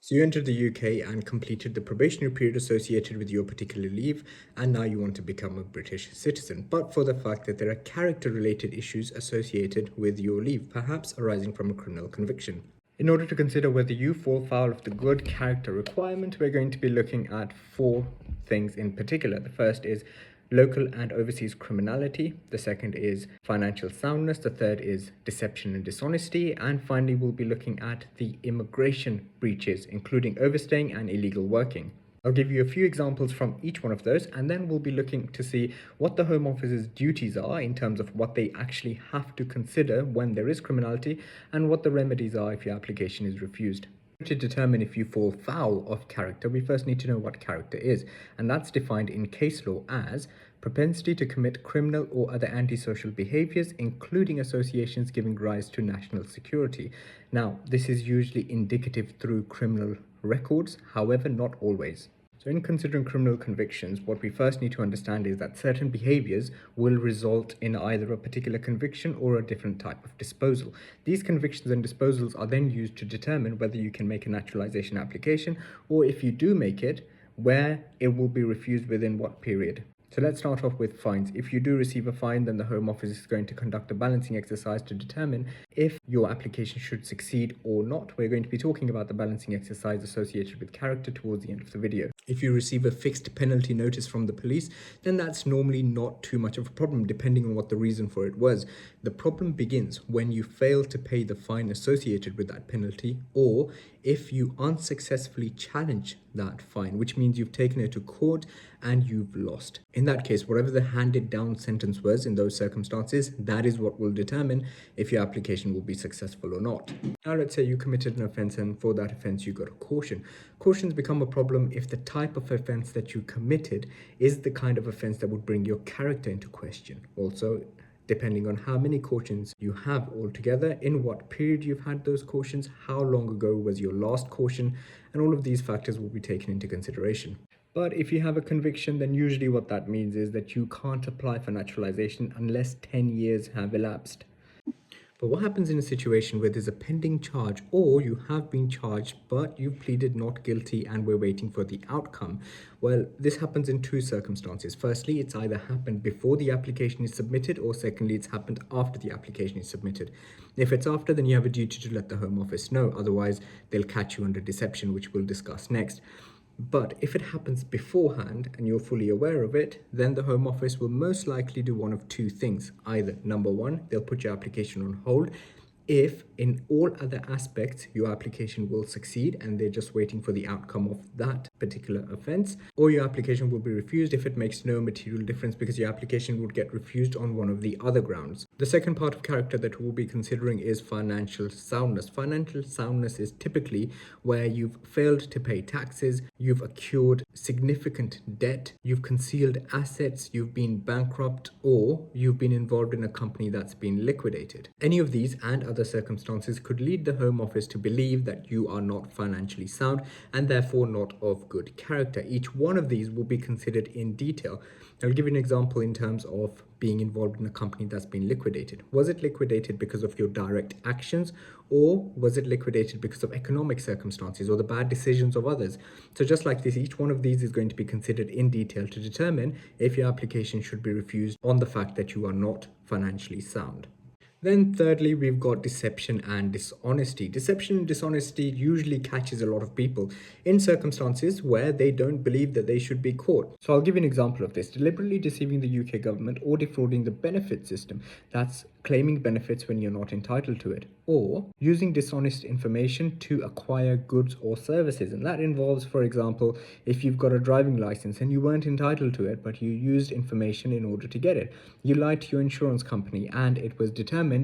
So you entered the UK and completed the probationary period associated with your particular leave, and now you want to become a British citizen, but for the fact that there are character-related issues associated with your leave, perhaps arising from a criminal conviction. In order to consider whether you fall foul of the good character requirement, we're going to be looking at four things in particular. The first is local and overseas criminality. The second is financial soundness. The third is deception and dishonesty. And finally, we'll be looking at the immigration breaches, including overstaying and illegal working. I'll give you a few examples from each one of those, and then we'll be looking to see what the Home Office's duties are in terms of what they actually have to consider when there is criminality and what the remedies are if your application is refused. To determine if you fall foul of character, we first need to know what character is, and that's defined in case law as propensity to commit criminal or other antisocial behaviors, including associations giving rise to national security. Now, this is usually indicative through criminal records, however, not always. So in considering criminal convictions, what we first need to understand is that certain behaviors will result in either a particular conviction or a different type of disposal. These convictions and disposals are then used to determine whether you can make a naturalization application, or if you do make it, where it will be refused within what period. So let's start off with fines. If you do receive a fine, then the Home Office is going to conduct a balancing exercise to determine if your application should succeed or not. We're going to be talking about the balancing exercise associated with character towards the end of the video. If you receive a fixed penalty notice from the police, then that's normally not too much of a problem, depending on what the reason for it was. The problem begins when you fail to pay the fine associated with that penalty, or if you unsuccessfully challenge that fine, which means you've taken it to court and you've lost. In that case, whatever the handed down sentence was in those circumstances, that is what will determine if your application will be successful or not. Now, let's say you committed an offense and for that offense you got a caution. Cautions become a problem if the type of offense that you committed is the kind of offense that would bring your character into question. Also, depending on how many cautions you have altogether, in what period you've had those cautions, how long ago was your last caution, and all of these factors will be taken into consideration. But if you have a conviction, then usually what that means is that you can't apply for naturalization unless 10 years have elapsed. But what happens in a situation where there's a pending charge, or you have been charged but you've pleaded not guilty and we're waiting for the outcome? Well, this happens in two circumstances. Firstly, it's either happened before the application is submitted, or secondly, it's happened after the application is submitted. If it's after, then you have a duty to let the Home Office know. Otherwise, they'll catch you under deception, which we'll discuss next. But if it happens beforehand and you're fully aware of it, then the Home Office will most likely do one of two things. Either, number one, they'll put your application on hold if in all other aspects your application will succeed and they're just waiting for the outcome of that particular offense, or your application will be refused if it makes no material difference because your application would get refused on one of the other grounds. The second part of character that we'll be considering is financial soundness. Financial soundness is typically where you've failed to pay taxes, you've accrued significant debt, you've concealed assets, you've been bankrupt, or you've been involved in a company that's been liquidated. Any of these and other circumstances could lead the Home Office to believe that you are not financially sound and therefore not of good character. Each one of these will be considered in detail. I'll give you an example in terms of being involved in a company that's been liquidated. Was it liquidated because of your direct actions, or was it liquidated because of economic circumstances or the bad decisions of others? So just like this, each one of these is going to be considered in detail to determine if your application should be refused on the fact that you are not financially sound. Then thirdly, we've got deception and dishonesty. Deception and dishonesty usually catches a lot of people in circumstances where they don't believe that they should be caught. So I'll give you an example of this. Deliberately deceiving the UK government or defrauding the benefit system. That's claiming benefits when you're not entitled to it. Or using dishonest information to acquire goods or services. And that involves, for example, if you've got a driving license and you weren't entitled to it, but you used information in order to get it. You lied to your insurance company and it was determined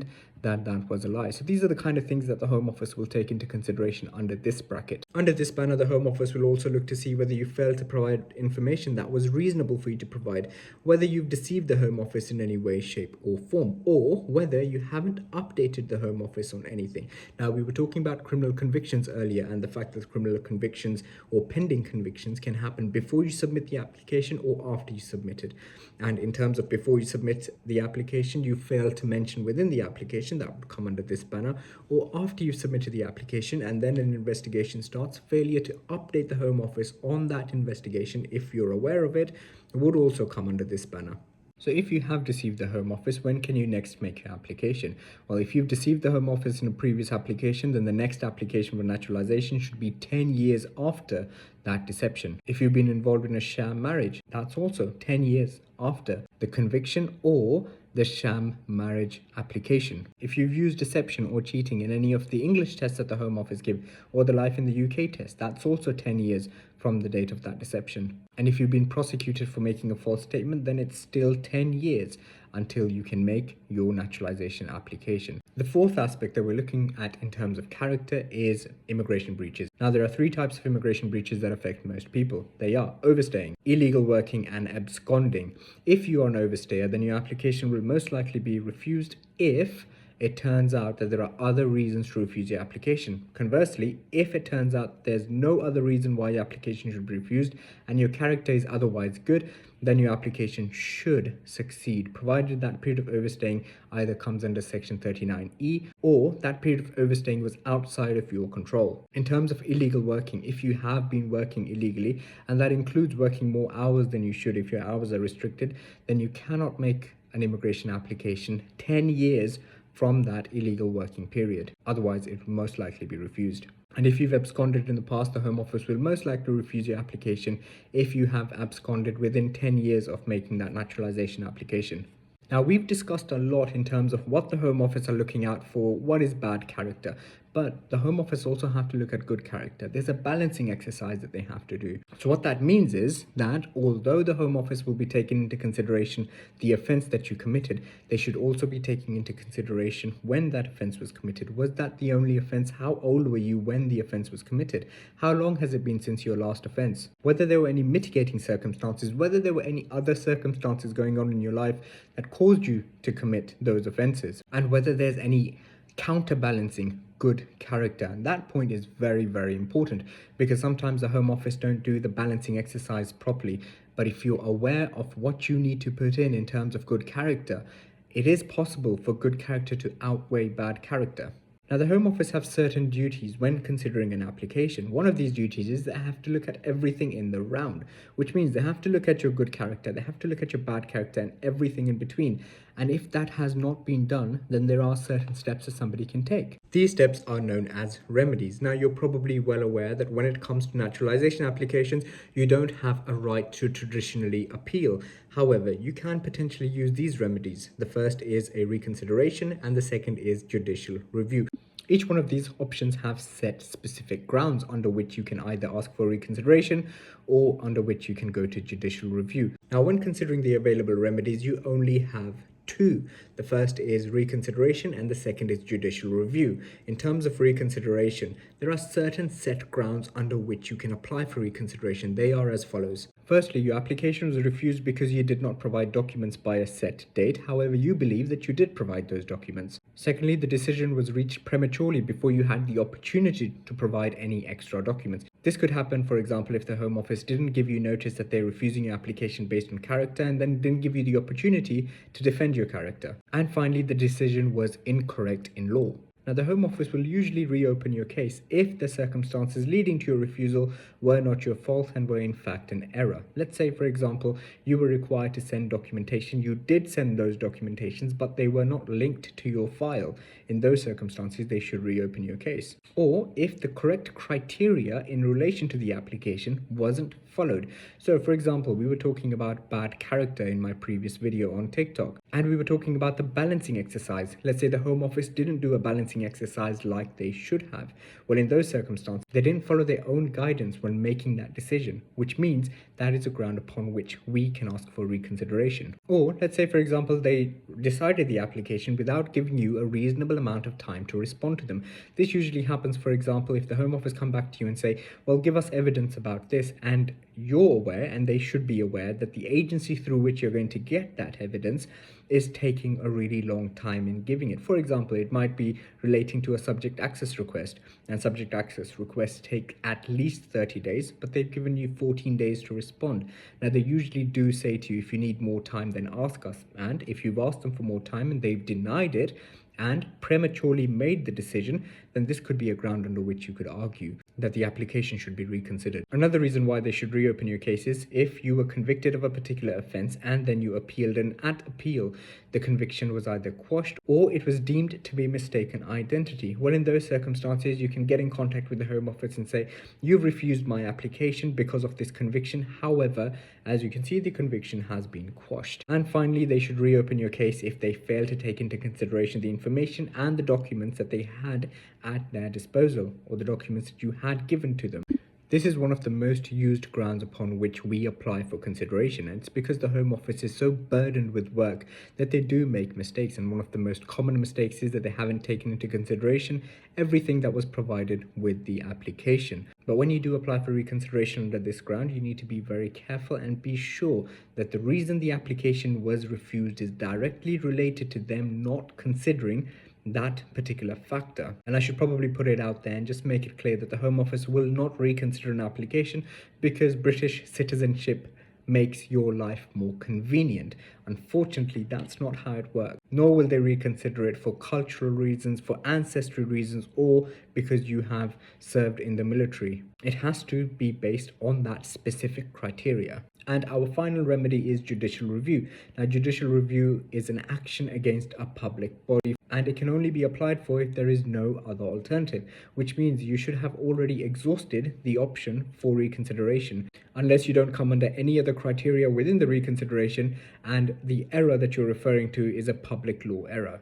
that that was a lie. So these are the kind of things that the Home Office will take into consideration under this bracket. Under this banner, the Home Office will also look to see whether you failed to provide information that was reasonable for you to provide, whether you've deceived the Home Office in any way, shape or form, or whether you haven't updated the Home Office on anything. Now, we were talking about criminal convictions earlier and the fact that criminal convictions or pending convictions can happen before you submit the application or after you submit it. And in terms of before you submit the application, you fail to mention within the application application, that would come under this banner, or after you've submitted the application and then an investigation starts, failure to update the Home Office on that investigation, if you're aware of it, would also come under this banner. So if you have deceived the Home Office, when can you next make your application? Well, if you've deceived the Home Office in a previous application, then the next application for naturalization should be 10 years after that deception. If you've been involved in a sham marriage, that's also 10 years after the conviction or the sham marriage application. If you've used deception or cheating in any of the English tests that the Home Office give, or the Life in the UK test, that's also 10 years from the date of that deception. And if you've been prosecuted for making a false statement, then it's still 10 years until you can make your naturalization application. The fourth aspect that we're looking at in terms of character is immigration breaches. Now, there are three types of immigration breaches that affect most people. They are overstaying, illegal working, and absconding. If you are an overstayer, then your application will most likely be refused if it turns out that there are other reasons to refuse your application. Conversely, if it turns out there's no other reason why your application should be refused and your character is otherwise good, then your application should succeed, provided that period of overstaying either comes under Section 39E or that period of overstaying was outside of your control. In terms of illegal working, if you have been working illegally, and that includes working more hours than you should, if your hours are restricted, then you cannot make an immigration application 10 years from that illegal working period. Otherwise, it will most likely be refused. And if you've absconded in the past, the Home Office will most likely refuse your application if you have absconded within 10 years of making that naturalization application. Now, we've discussed a lot in terms of what the Home Office are looking out for, what is bad character, but the Home Office also have to look at good character. There's a balancing exercise that they have to do. So what that means is that although the Home Office will be taking into consideration the offence that you committed, they should also be taking into consideration when that offence was committed. Was that the only offence? How old were you when the offence was committed? How long has it been since your last offence? Whether there were any mitigating circumstances, whether there were any other circumstances going on in your life that caused you to commit those offences, and whether there's any counterbalancing good character. And that point is very, very important, because sometimes the Home Office don't do the balancing exercise properly. But if you're aware of what you need to put in terms of good character, it is possible for good character to outweigh bad character. Now, the Home Office have certain duties when considering an application. One of these duties is they have to look at everything in the round, which means they have to look at your good character, they have to look at your bad character, and everything in between. And if that has not been done, then there are certain steps that somebody can take. These steps are known as remedies. Now, you're probably well aware that when it comes to naturalization applications, you don't have a right to traditionally appeal. However, you can potentially use these remedies. The first is a reconsideration, and the second is judicial review. Each one of these options have set specific grounds under which you can either ask for reconsideration or under which you can go to judicial review. Now, when considering the available remedies, you only have two. The first is reconsideration and the second is judicial review. In terms of reconsideration, there are certain set grounds under which you can apply for reconsideration. They are as follows. Firstly, your application was refused because you did not provide documents by a set date. However, you believe that you did provide those documents. Secondly, the decision was reached prematurely before you had the opportunity to provide any extra documents. This could happen, for example, if the Home Office didn't give you notice that they're refusing your application based on character and then didn't give you the opportunity to defend your character. And finally, the decision was incorrect in law. Now, the Home Office will usually reopen your case if the circumstances leading to your refusal were not your fault and were in fact an error. Let's say, for example, you were required to send documentation. You did send those documentations, but they were not linked to your file. In those circumstances, they should reopen your case. Or if the correct criteria in relation to the application wasn't followed. So, for example, we were talking about bad character in my previous video on TikTok, and we were talking about the balancing exercise. Let's say the Home Office didn't do a balancing exercise like they should have. Well, in those circumstances, they didn't follow their own guidance when making that decision, which means that is a ground upon which we can ask for reconsideration. Or let's say, for example, they decided the application without giving you a reasonable amount of time to respond to them. This usually happens, for example, if the Home Office come back to you and say, well, give us evidence about this, and you're aware, and they should be aware, that the agency through which you're going to get that evidence is taking a really long time in giving it. For example, it might be relating to a subject access request, and subject access requests take at least 30 days, but they've given you 14 days to respond. Now, they usually do say to you, if you need more time, then ask us. And if you've asked them for more time and they've denied it, and prematurely made the decision, then this could be a ground under which you could argue that the application should be reconsidered. Another reason why they should reopen your case is if you were convicted of a particular offence and then you appealed, and at appeal the conviction was either quashed or it was deemed to be mistaken identity. Well, in those circumstances, you can get in contact with the Home Office and say, you've refused my application because of this conviction. However, as you can see, the conviction has been quashed. And finally, they should reopen your case if they fail to take into consideration the information and the documents that they had at their disposal, or the documents that you had given to them. This is one of the most used grounds upon which we apply for consideration, and it's because the Home Office is so burdened with work that they do make mistakes, and one of the most common mistakes is that they haven't taken into consideration everything that was provided with the application. But when you do apply for reconsideration under this ground, you need to be very careful and be sure that the reason the application was refused is directly related to them not considering that particular factor. And I should probably put it out there and just make it clear that the Home Office will not reconsider an application because British citizenship makes your life more convenient. Unfortunately, that's not how it works. Nor will they reconsider it for cultural reasons, for ancestry reasons, or because you have served in the military. It has to be based on that specific criteria. And our final remedy is judicial review. Now, judicial review is an action against a public body, and it can only be applied for if there is no other alternative, which means you should have already exhausted the option for reconsideration, unless you don't come under any other criteria within the reconsideration and the error that you're referring to is a public law error.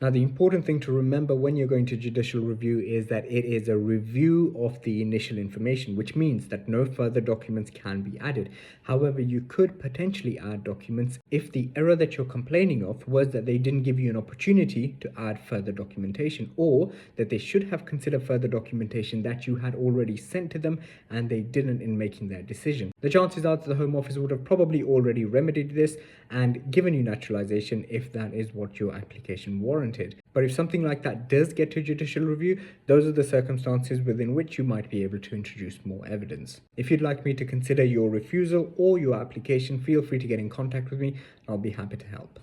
Now, the important thing to remember when you're going to judicial review is that it is a review of the initial information, which means that no further documents can be added. However, you could potentially add documents if the error that you're complaining of was that they didn't give you an opportunity to add further documentation, or that they should have considered further documentation that you had already sent to them and they didn't in making their decision. The chances are that the Home Office would have probably already remedied this and given you naturalisation if that is what your application warranted. But if something like that does get to judicial review, those are the circumstances within which you might be able to introduce more evidence. If you'd like me to consider your refusal or your application, feel free to get in contact with me. I'll be happy to help.